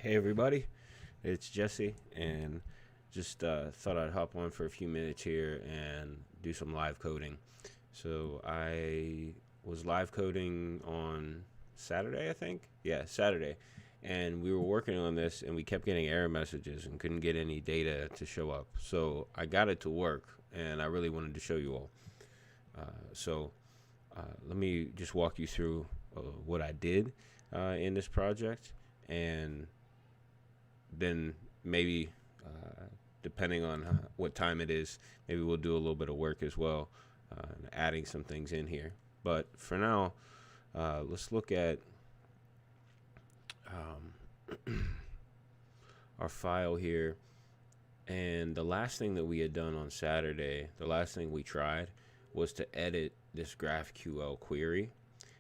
Hey everybody, it's Jesse, and just thought I'd hop on for a few minutes here and do some live coding. So I was live coding on Saturday, I think. Yeah, Saturday, and we were working on this, and we kept getting error messages and couldn't get any data to show up. So I got it to work, and I really wanted to show you all. Let me just walk you through what I did in this project, and then maybe depending on what time it is, maybe we'll do a little bit of work as well, adding some things in here. But for now, let's look at our file here. And the last thing that we had done on Saturday, the last thing we tried was to edit this GraphQL query.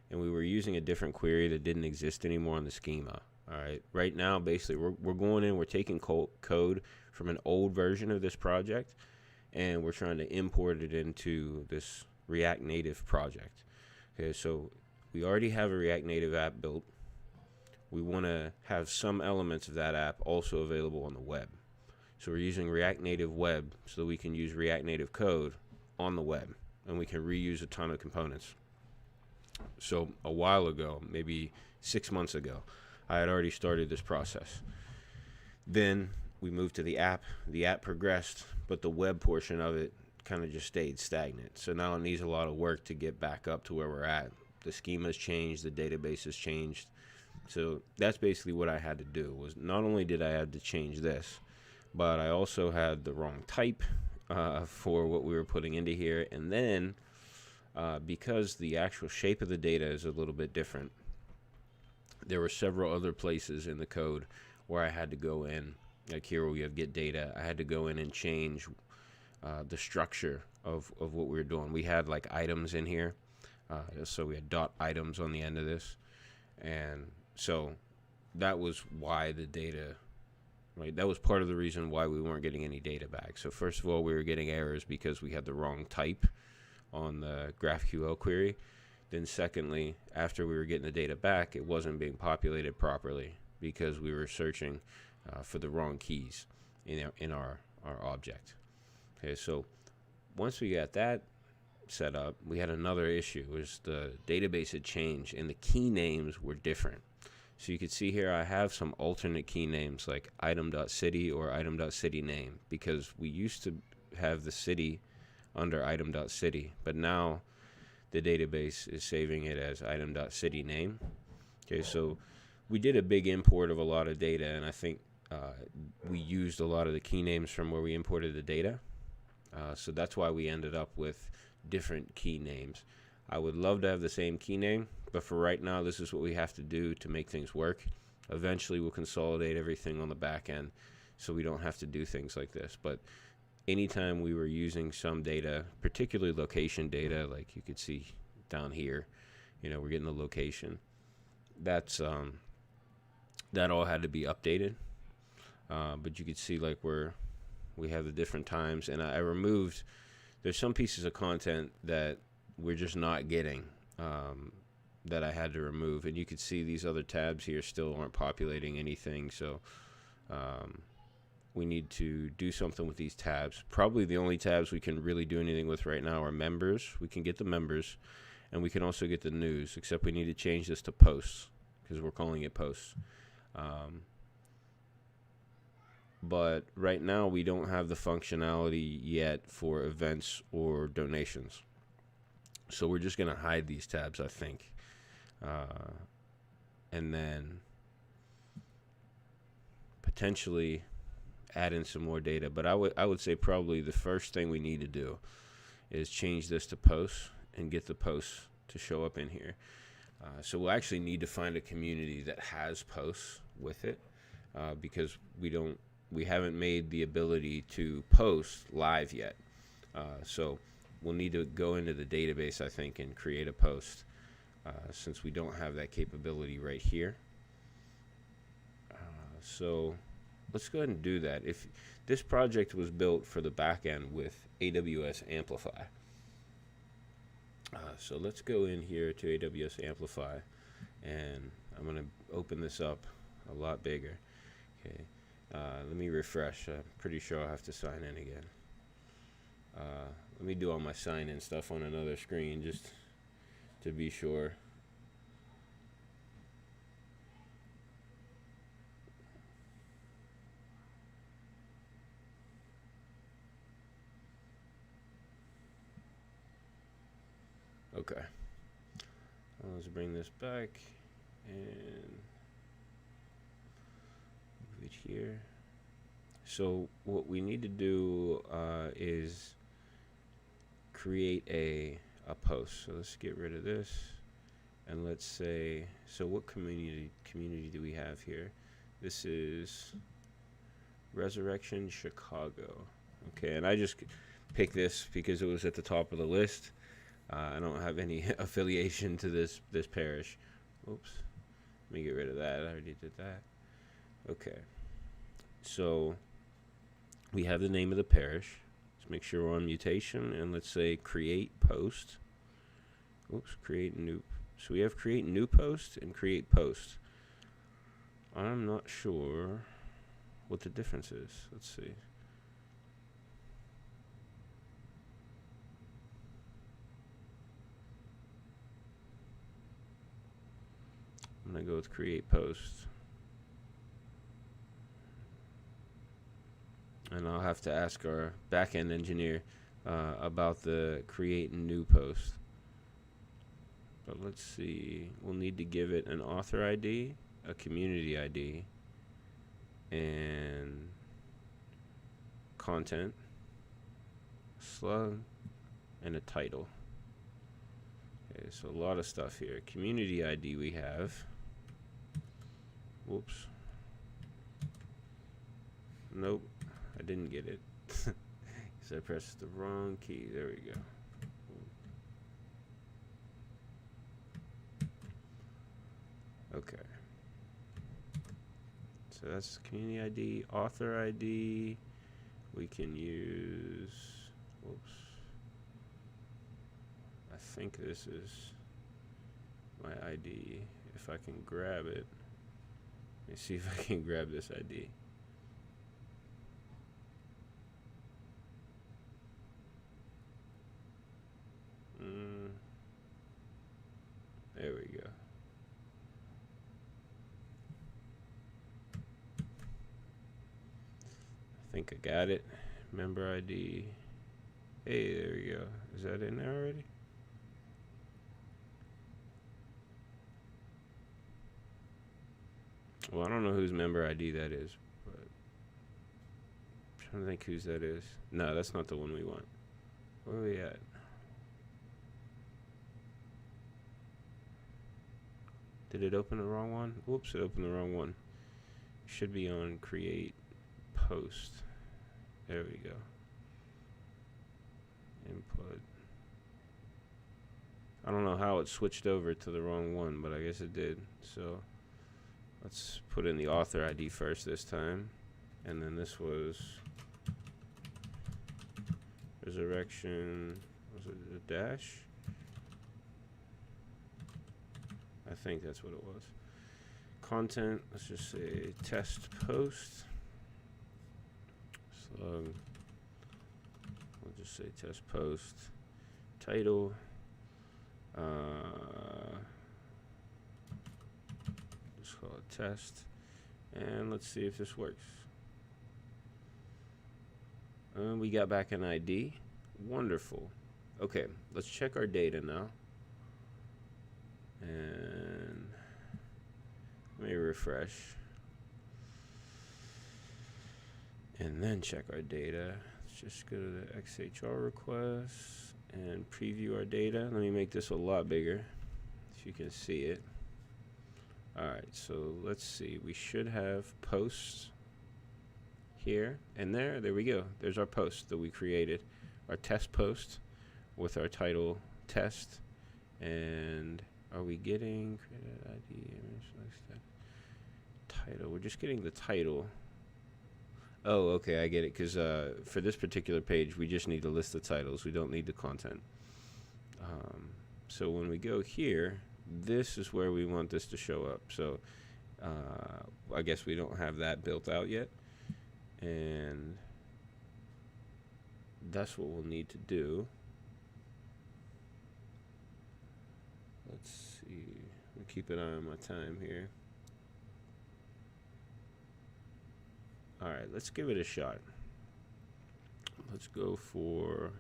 And we were using a different query that didn't exist anymore in the schema. All right. Right now, basically, we're going in, we're taking code from an old version of this project, and we're trying to import it into this React Native project. Okay, so we already have a React Native app built. We want to have some elements of that app also available on the web. So we're using React Native Web so that we can use React Native code on the web, and we can reuse a ton of components. So a while ago, maybe 6 months ago, I had already started this process. Then we moved to the app. The app progressed, but the web portion of it kind of just stayed stagnant. So now it needs a lot of work to get back up to where we're at. The schema's changed, the database has changed. So that's basically what I had to do. Was not only did I have to change this, but I also had the wrong type for what we were putting into here. And then because the actual shape of the data is a little bit different, there were several other places in the code where I had to go in, like here where we have get data, I had to go in and change the structure of what we were doing. We had like items in here, so we had dot items on the end of this, and so that was why the data, right, that was part of the reason why we weren't getting any data back. So first of all, we were getting errors because we had the wrong type on the GraphQL query. Then secondly, after we were getting the data back, it wasn't being populated properly because we were searching for the wrong keys in our object. Okay, so once we got that set up, we had another issue. It was the database had changed and the key names were different. So you can see here I have some alternate key names like item.city or item.city name, because we used to have the city under item.city, but now the database is saving it as item.city name. Okay, so we did a big import of a lot of data, and I think we used a lot of the key names from where we imported the data. So that's why we ended up with different key names. I would love to have the same key name, but for right now, this is what we have to do to make things work. Eventually, we'll consolidate everything on the back end so we don't have to do things like this. But anytime we were using some data, particularly location data, like you could see down here, we're getting the location. That's that all had to be updated. But you could see like we have the different times, and I removed. There's some pieces of content that we're just not getting that I had to remove, and you could see these other tabs here still aren't populating anything. So we need to do something with these tabs. Probably the only tabs we can really do anything with right now are members. We can get the members, and we can also get the news, except we need to change this to posts because we're calling it posts. But right now we don't have the functionality yet for events or donations. So we're just going to hide these tabs, I think. And then potentially add in some more data. But I would say probably the first thing we need to do is change this to posts and get the posts to show up in here. So we'll actually need to find a community that has posts with it, because we haven't made the ability to post live yet. So we'll need to go into the database, I think, and create a post, since we don't have that capability right here. So let's go ahead and do that. If this project was built for the backend with AWS Amplify. So let's go in here to AWS Amplify, and I'm going to open this up a lot bigger. Okay. Let me refresh. I'm pretty sure I'll have to sign in again. Let me do all my sign in stuff on another screen just to be sure. Okay. Let's bring this back and move it here. So what we need to do is create a post. So let's get rid of this, and let's say, so what community do we have here? This is Resurrection Chicago. Okay, and I just picked this because it was at the top of the list. I don't have any affiliation to this parish. Oops. Let me get rid of that. I already did that. Okay. So we have the name of the parish. Let's make sure we're on mutation, and let's say create post. Oops, create new. So we have create new post and create post. I'm not sure what the difference is. Let's see. I'm going to go with create post. And I'll have to ask our backend engineer about the create new post. But let's see. We'll need to give it an author ID, a community ID, and content, slug, and a title. Okay, so a lot of stuff here. Community ID we have. Whoops. Nope, I didn't get it. Because I pressed the wrong key. There we go. Okay. So that's community ID, author ID. We can use, whoops. I think this is my ID. If I can grab it. Let me see if I can grab this ID. There we go. I think I got it. Member ID. Hey, there we go. Is that in there already? Well, I don't know whose member ID that is, but I'm trying to think whose that is. No, that's not the one we want. Where are we at? Did it open the wrong one? Whoops, it opened the wrong one. It should be on create post. There we go. Input. I don't know how it switched over to the wrong one, but I guess it did. So let's put in the author ID first this time. And then this was Resurrection. Was it a dash? I think that's what it was. Content, let's just say test post. Slug. We'll just say test post. Title. Just call it test. And let's see if this works. We got back an ID. Wonderful. Okay, let's check our data now. And let me refresh. And then check our data. Let's just go to the XHR requests and preview our data. Let me make this a lot bigger so you can see it. Alright, so let's see. We should have posts here and there. There we go. There's our post that we created. Our test post with our title test. And are we getting created ID image like that? Title. We're just getting the title. Oh, okay, I get it. Because for this particular page, we just need to list the titles. We don't need the content. So when we go here, this is where we want this to show up. So I guess we don't have that built out yet, and that's what we'll need to do. Let's see. I'll keep an eye on my time here. All right, let's give it a shot. Let's go for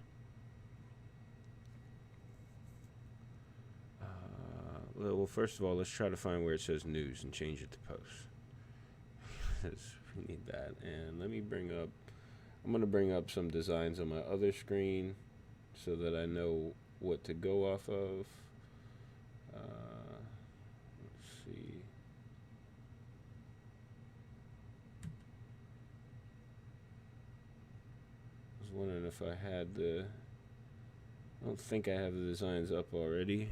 well, first of all, let's try to find where it says news and change it to post. We need that. And let me bring up, I'm going to bring up some designs on my other screen so that I know what to go off of. Let's see. I was wondering if I had the, I don't think I have the designs up already.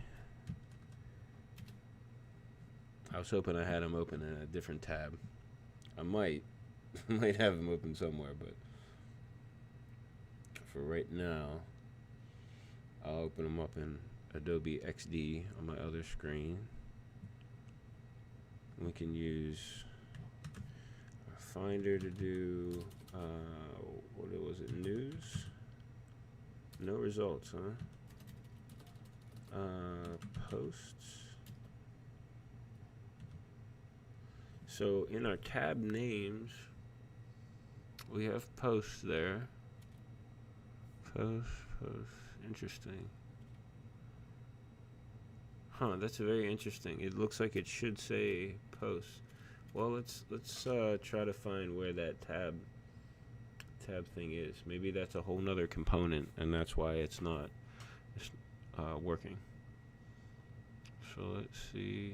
I was hoping I had them open in a different tab. I might have them open somewhere, but for right now, I'll open them up in Adobe XD on my other screen. We can use Finder to do, what was it, news? No results, huh? Posts. So in our tab names, we have posts there. Post. Interesting. Huh, that's very interesting. It looks like it should say posts. Well, let's try to find where that tab thing is. Maybe that's a whole nother component, and that's why it's not working. So let's see.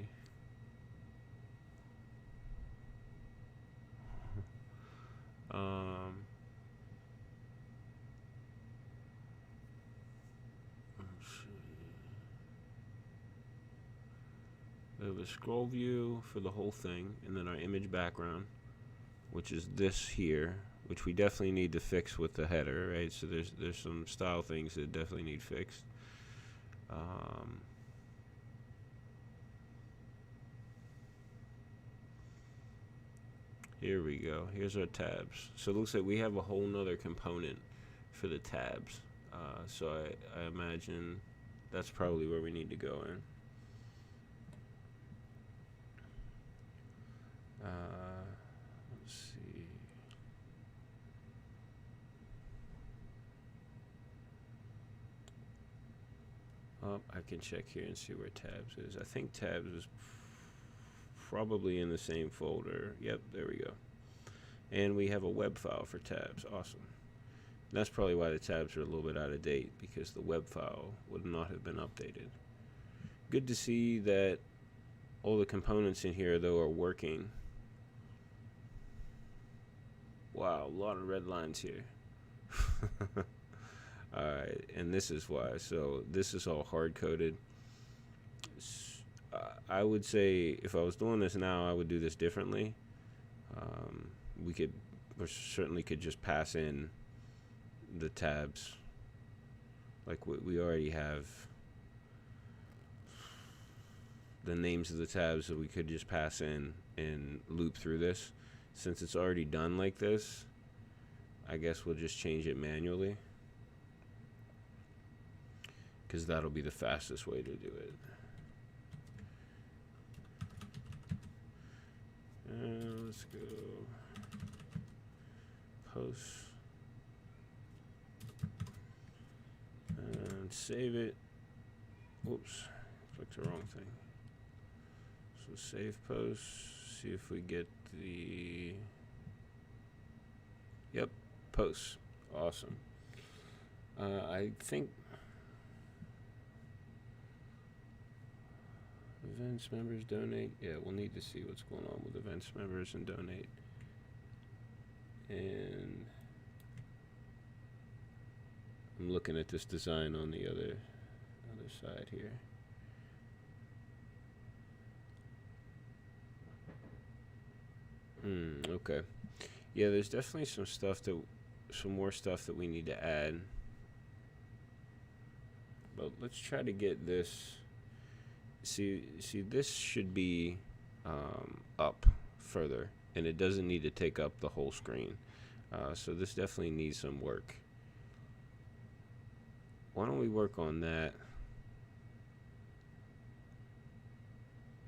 Let's see. We have a scroll view for the whole thing, and then our image background, which is this here, which we definitely need to fix with the header, right? So there's some style things that definitely need fixed. Here we go. Here's our tabs. So it looks like we have a whole nother component for the tabs. So I imagine that's probably where we need to go in. Let's see. Oh, I can check here and see where tabs is. I think tabs is probably in the same folder. Yep, there we go. And we have a web file for tabs. Awesome. And that's probably why the tabs are a little bit out of date, because the web file would not have been updated. Good to see that all the components in here, though, are working. Wow, a lot of red lines here. Alright, and this is why. So this is all hard-coded. I would say if I was doing this now, I would do this differently. We could, or certainly could, just pass in the tabs. Like we already have the names of the tabs that we could just pass in and loop through this. Since it's already done like this, I guess we'll just change it manually, because that'll be the fastest way to do it. Let's go post and save it. Whoops, clicked the wrong thing. So save post, see if we get the, yep, post. Awesome. I think events members donate. Yeah, we'll need to see what's going on with events members and donate. And I'm looking at this design on the other side here. Okay. Yeah, there's definitely some more stuff that we need to add. But let's try to get this. See, this should be up further, and it doesn't need to take up the whole screen. So this definitely needs some work. Why don't we work on that,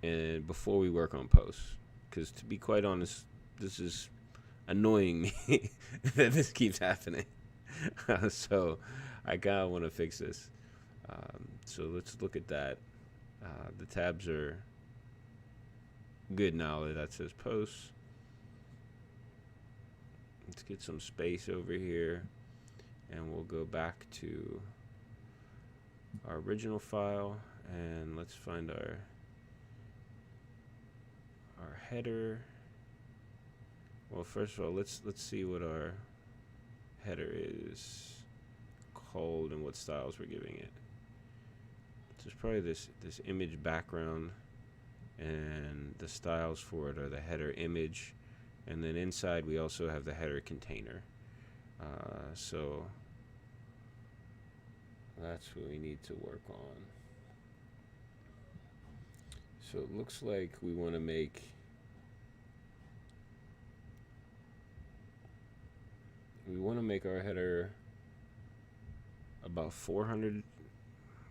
and before we work on posts, because to be quite honest, this is annoying me that this keeps happening. So I kind of want to fix this. So let's look at that. The tabs are good now that says posts. Let's get some space over here, and we'll go back to our original file, and let's find our header. Well, first of all, let's see what our header is called and what styles we're giving it. So it's probably this image background, and the styles for it are the header image, and then inside we also have the header container. So that's what we need to work on. So it looks like we want to make our header about 400.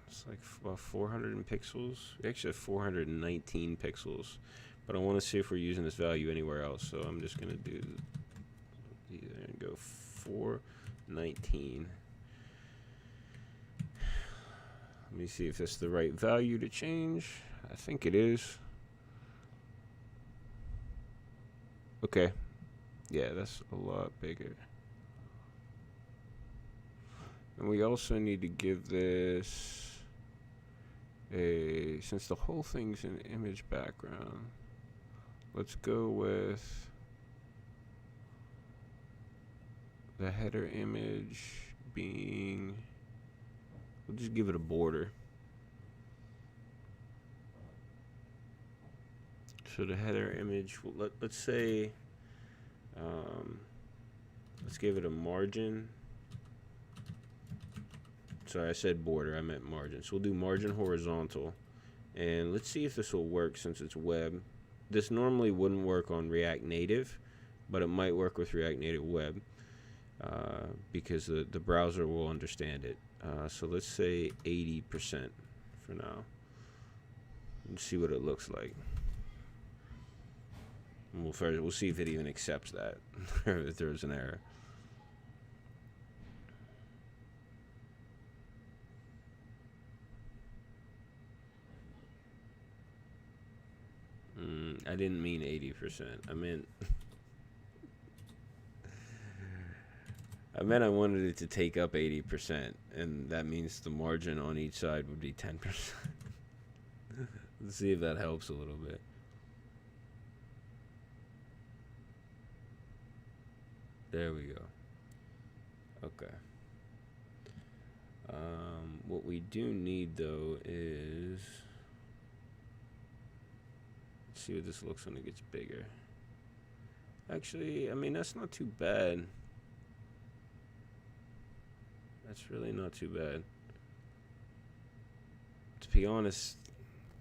It's like about 400 pixels. We actually have 419 pixels, but I want to see if we're using this value anywhere else. So I'm just gonna do either and go 419. Let me see if it's the right value to change. I think it is. Okay. Yeah, that's a lot bigger. And we also need to give this since the whole thing's an image background, let's go with the header image being, we'll just give it a border. So the header image, let's say, let's give it a margin. Sorry, I said border, I meant margin. So we'll do margin horizontal, and let's see if this will work since it's web. This normally wouldn't work on React Native, but it might work with React Native Web because the browser will understand it. So let's say 80% for now. Let's see what it looks like. And we'll see if it even accepts that, or if there's an error. I didn't mean 80%. I meant I wanted it to take up 80%, and that means the margin on each side would be 10%. Let's see if that helps a little bit. There we go. Okay. What we do need though is, let's see what this looks when it gets bigger. Actually, I mean, that's not too bad. That's really not too bad. To be honest,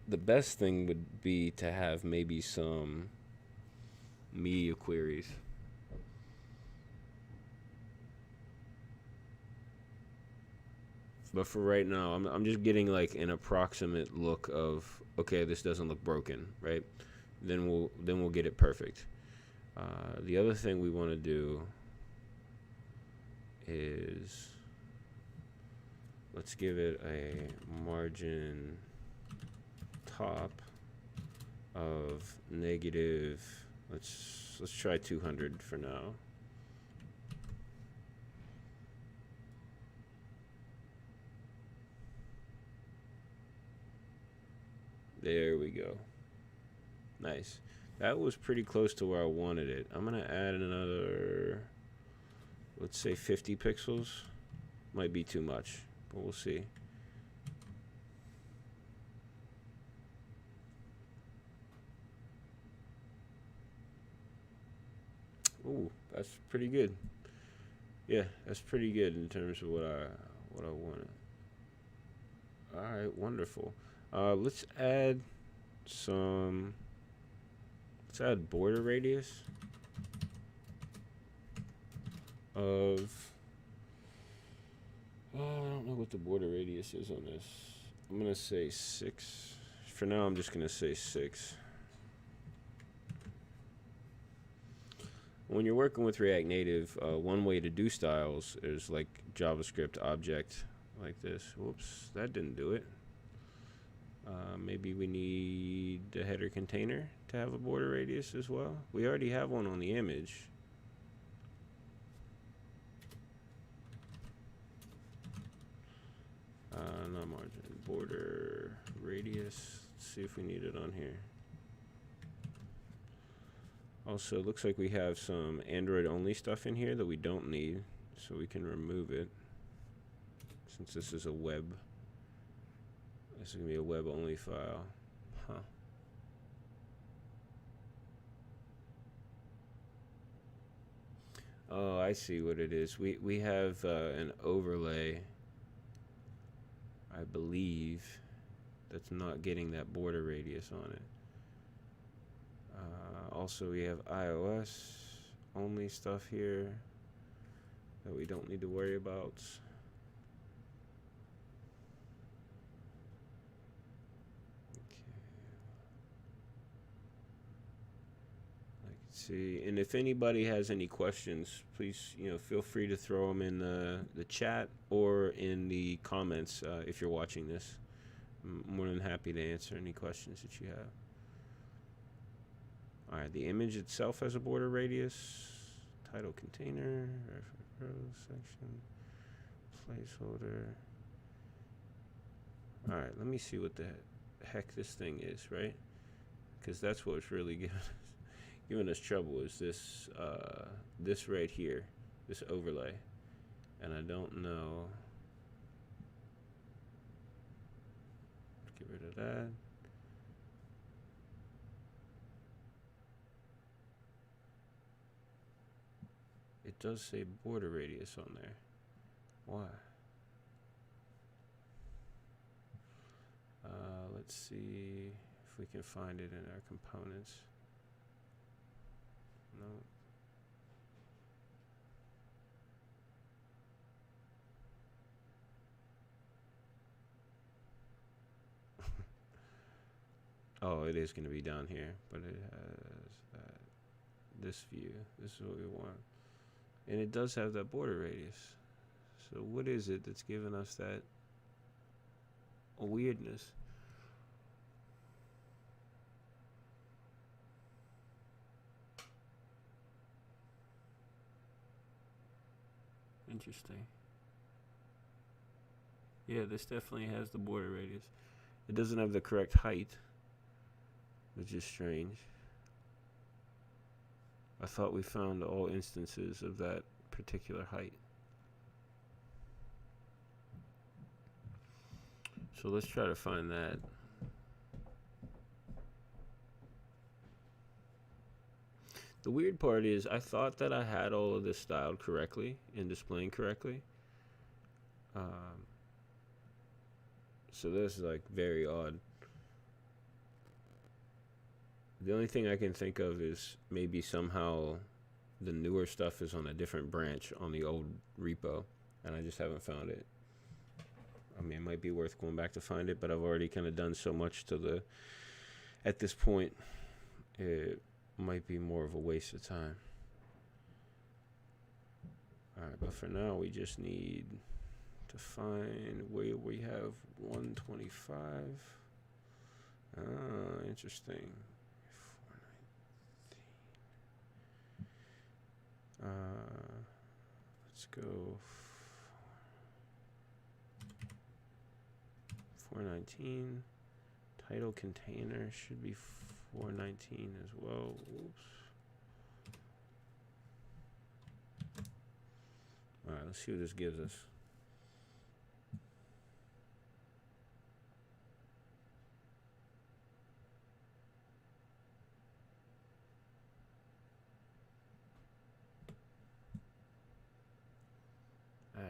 the best thing would be to have maybe some media queries. But for right now, I'm just getting like an approximate look of, okay, this doesn't look broken, right? Then we'll get it perfect. The other thing we want to do is, let's give it a margin top of negative. Let's try 200 for now. There we go. Nice. That was pretty close to where I wanted it. I'm gonna add another, let's say 50 pixels. Might be too much, but we'll see. Ooh, that's pretty good. Yeah, that's pretty good in terms of what I wanted. All right, wonderful. Let's add some Let's add border radius of, I don't know what the border radius is on this. I'm going to say 6. For now, I'm just going to say 6. When you're working with React Native, one way to do styles is like JavaScript object like this. Whoops, that didn't do it. Maybe we need the header container to have a border radius as well. We already have one on the image. Not margin, border radius. Let's see if we need it on here. Also, it looks like we have some Android only stuff in here that we don't need, so we can remove it. Since this is a web, this is gonna be a web only file. Huh. Oh, I see what it is. We have an overlay, I believe, that's not getting that border radius on it. Also, we have iOS only stuff here that we don't need to worry about. See, and if anybody has any questions, please, feel free to throw them in the chat or in the comments if you're watching this. I'm more than happy to answer any questions that you have. All right, the image itself has a border radius, title container, rows section, placeholder. All right, let me see what the heck this thing is, right? Because that's what's really giving us trouble is this this right here, this overlay, and I don't know. Get rid of that. It does say border radius on there. Why? Let's see if we can find it in our components. No. Oh, it is going to be down here, but it has this view. This is what we want. And it does have that border radius. So what is it that's giving us that weirdness? Interesting. Yeah, this definitely has the border radius. It doesn't have the correct height, which is strange. I thought we found all instances of that particular height. So let's try to find that. The weird part is I thought that I had all of this styled correctly and displaying correctly. So this is like very odd. The only thing I can think of is maybe somehow the newer stuff is on a different branch on the old repo, and I just haven't found it. I mean, it might be worth going back to find it, but I've already kind of done so much to at this point, it might be more of a waste of time. All right, but for now, we just need to find where we have 125. Ah, interesting. Let's go 419. Title container should be 419 as well. Oops. All right, let's see what this gives us.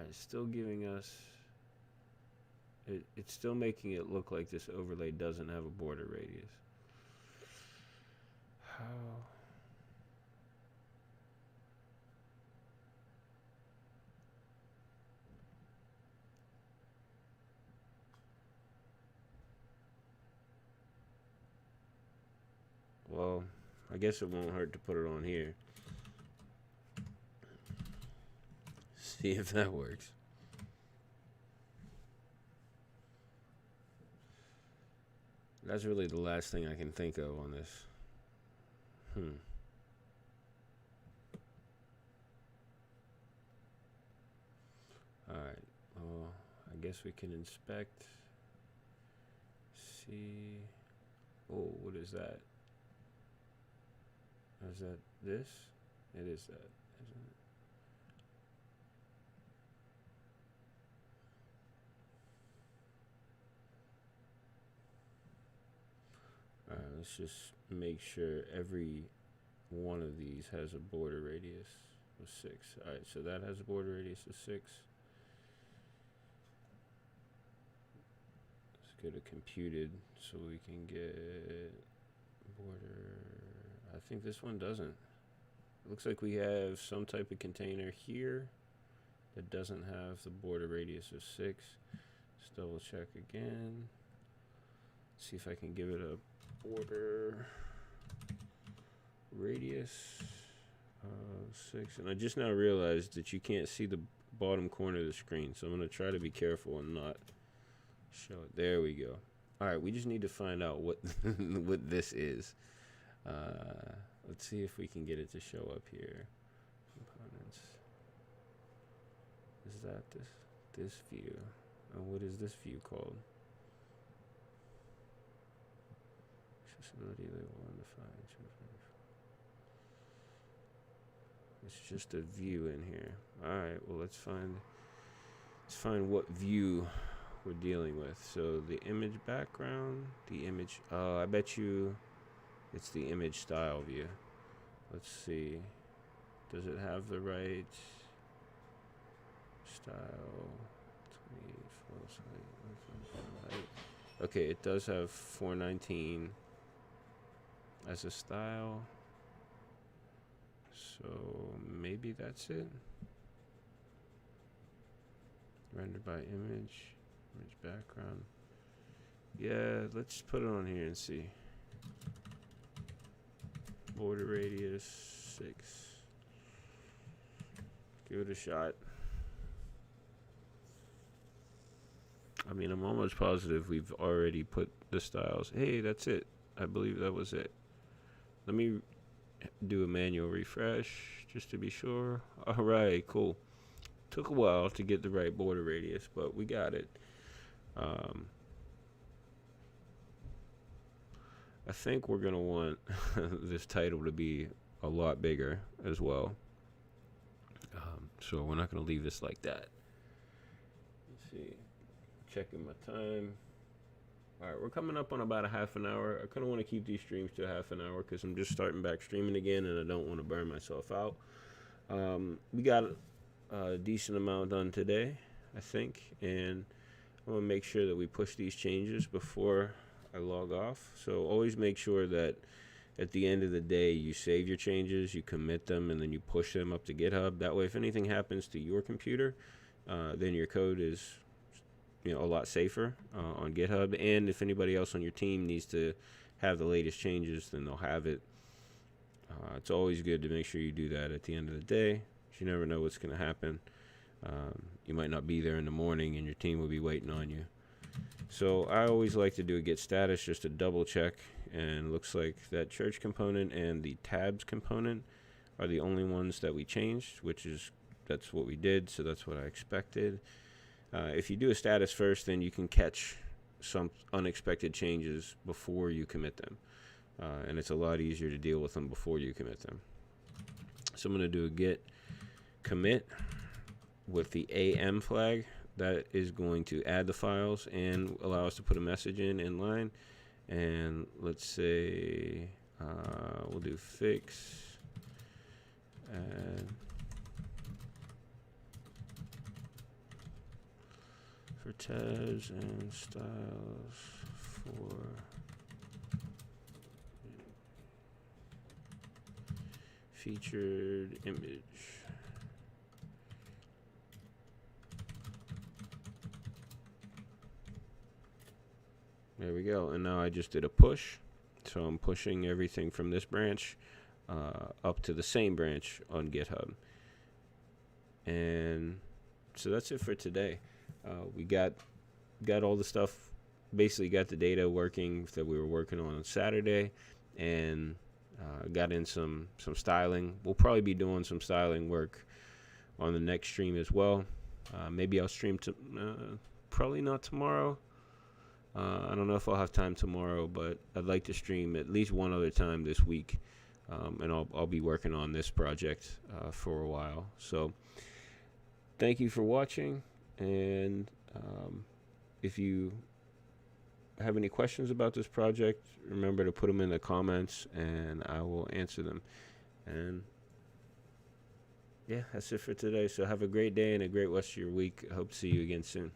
It's still giving us, it's still making it look like this overlay doesn't have a border radius. How? Well, I guess it won't hurt to put it on here. See if that works. That's really the last thing I can think of on this. Alright. Well, I guess we can inspect. See. Oh, what is that? Is that this? It is that, isn't it? Alright, let's just make sure every one of these has a border radius of 6. Alright, so that has a border radius of 6. Let's go to computed so we can get border. I think this one doesn't. It looks like we have some type of container here that doesn't have the border radius of 6. Let's double check again. See if I can give it a border radius of 6. And I just now realized that you can't see the bottom corner of the screen, so I'm going to try to be careful and not show it. There we go. Alright, we just need to find out what what this is. Let's see if we can get it to show up here. Components. Is that this view? And what is this view called? Accessibility label undefined. It's just a view in here. Alright, well let's find what view we're dealing with. So the image background, the image, I bet you it's the image style view. Let's see. Does it have the right style? Okay, it does have 419 as a style. So maybe that's it. Rendered by image background. Yeah, let's put it on here and see. Border radius 6. Give it a shot. I mean, I'm almost positive we've already put the styles. Hey, that's it. I believe that was it. Let me do a manual refresh just to be sure. All right, cool. Took a while to get the right border radius, but we got it. I think we're gonna want this title to be a lot bigger as well. So we're not gonna leave this like that. Let's see. Checking my time. All right, we're coming up on about a half an hour. I kind of want to keep these streams to a half an hour because I'm just starting back streaming again, and I don't want to burn myself out. We got a decent amount done today, I think, and I want to make sure that we push these changes before I log off. So always make sure that at the end of the day you save your changes, you commit them, and then you push them up to GitHub. That way, if anything happens to your computer, then your code is a lot safer on GitHub. And if anybody else on your team needs to have the latest changes, then they'll have it. It's always good to make sure you do that at the end of the day. You never know what's going to happen. You might not be there in the morning and your team will be waiting on you. So I always like to do a git status just to double check, and it looks like that church component and the tabs component are the only ones that we changed, that's what we did, so that's what I expected. If you do a status first, then you can catch some unexpected changes before you commit them. And it's a lot easier to deal with them before you commit them. So I'm going to do a git commit with the AM flag. That is going to add the files and allow us to put a message in line. And let's say we'll do fix add for tabs and styles for featured image. There we go. And now I just did a push. So I'm pushing everything from this branch up to the same branch on GitHub. And so that's it for today. We got all the stuff, basically got the data working that we were working on Saturday, and got in some styling. We'll probably be doing some styling work on the next stream as well. Maybe I'll stream probably not tomorrow. I don't know if I'll have time tomorrow, but I'd like to stream at least one other time this week, and I'll be working on this project for a while. So thank you for watching, and if you have any questions about this project, remember to put them in the comments and I will answer them. And yeah, that's it for today. So have a great day and a great rest of your week. I hope to see you again soon.